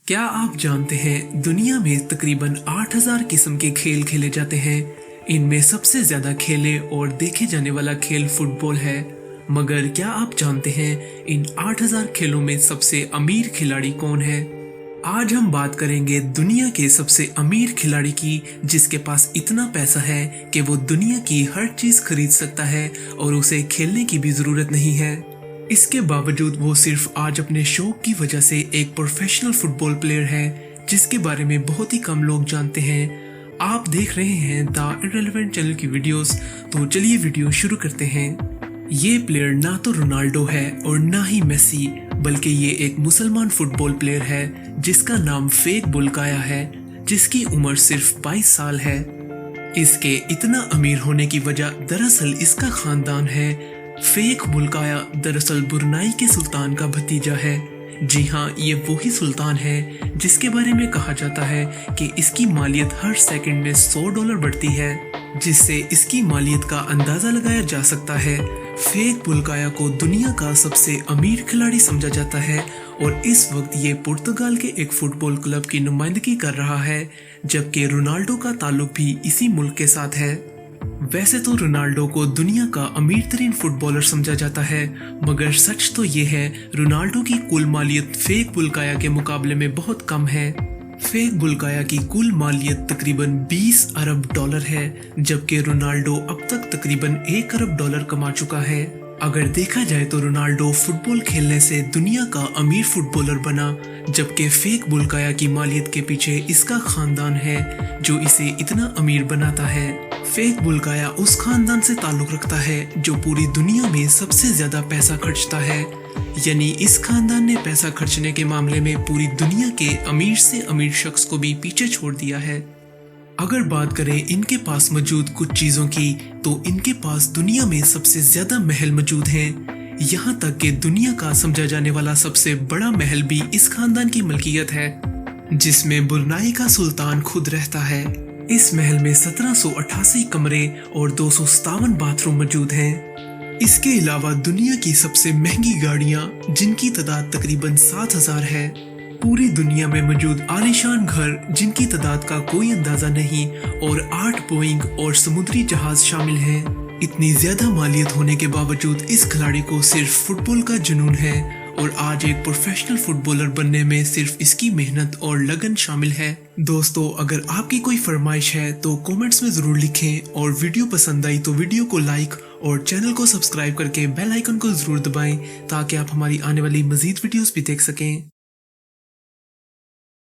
क्या आप जानते हैं दुनिया में तकरीबन 8000 किस्म के खेल खेले जाते हैं। इनमें सबसे ज्यादा खेले और देखे जाने वाला खेल फुटबॉल है। मगर क्या आप जानते हैं इन 8000 खेलों में सबसे अमीर खिलाड़ी कौन है? आज हम बात करेंगे दुनिया के सबसे अमीर खिलाड़ी की, जिसके पास इतना पैसा है कि वो दुनिया की हर चीज खरीद सकता है और उसे खेलने की भी जरूरत नहीं है। इसके बावजूद वो सिर्फ आज अपने शौक की वजह से एक प्रोफेशनल फुटबॉल प्लेयर है, जिसके बारे में बहुत ही कम लोग जानते हैं। आप देख रहे हैं द इररिलेवेंट चैनल की वीडियोस, तो चलिए वीडियो शुरू करते हैं। ये प्लेयर ना तो रोनाल्डो है और ना ही मेसी, बल्कि ये एक मुसलमान फुटबॉल प्लेयर है जिसका नाम फेक बुल्काया है, जिसकी उम्र सिर्फ 22 साल है। इसके इतना अमीर होने की वजह दरअसल इसका खानदान है। फेक बुल्काया दरअसल ब्रुनाई के सुल्तान का भतीजा है। जी हाँ, ये वही सुल्तान है जिसके बारे में कहा जाता है कि इसकी मालियत हर सेकंड में $100 बढ़ती है, जिससे इसकी मालियत का अंदाजा लगाया जा सकता है। फेक बुल्काया को दुनिया का सबसे अमीर खिलाड़ी समझा जाता है और इस वक्त ये पुर्तगाल के एक फुटबॉल क्लब की नुमाइंदगी कर रहा है, जबकि रोनाल्डो का ताल्लुक भी इसी मुल्क के साथ है। वैसे तो रोनाल्डो को दुनिया का अमीर तरीन फुटबॉलर समझा जाता है, मगर सच तो ये है रोनाल्डो की कुल मालियत फेक बुल्काया के मुकाबले में बहुत कम है। फेक बुल्काया की कुल मालियत तकरीबन $20 अरब है, जबकि रोनाल्डो अब तक तकरीबन $1 अरब कमा चुका है। अगर देखा जाए तो रोनाल्डो फुटबॉल खेलने से दुनिया का अमीर फुटबॉलर बना, जबकि फेक बुल्काया की मालियत के पीछे इसका खानदान है जो इसे इतना अमीर बनाता है। फेक बुल्काया उस खानदान से ताल्लुक रखता है जो पूरी दुनिया में सबसे ज्यादा पैसा खर्चता है, यानी इस खानदान ने पैसा खर्चने के मामले में पूरी दुनिया के अमीर से अमीर शख्स को भी पीछे छोड़ दिया है। अगर बात करें इनके पास मौजूद कुछ चीजों की, तो इनके पास दुनिया में सबसे ज्यादा महल मौजूद हैं। यहाँ तक कि दुनिया का समझा जाने वाला सबसे बड़ा महल भी इस खानदान की मलकियत है, जिसमें ब्रुनाई का सुल्तान खुद रहता है। इस महल में 1788 कमरे और 257 बाथरूम मौजूद हैं। इसके अलावा दुनिया की सबसे महंगी गाड़ियां, जिनकी तादाद तकरीबन 7000 है। पूरी दुनिया में मौजूद आलीशान घर, जिनकी तादाद का कोई अंदाजा नहीं, और 8 बोइंग और समुद्री जहाज शामिल हैं। इतनी ज्यादा मालियत होने के बावजूद इस खिलाड़ी को सिर्फ फुटबॉल का जुनून है और आज एक प्रोफेशनल फुटबॉलर बनने में सिर्फ इसकी मेहनत और लगन शामिल है। दोस्तों, अगर आपकी कोई फरमाइश है तो कमेंट्स में जरूर लिखें, और वीडियो पसंद आई तो वीडियो को लाइक और चैनल को सब्सक्राइब करके बेल आइकन को जरूर दबाएं, ताकि आप हमारी आने वाली मजीद वीडियोस भी देख सकें।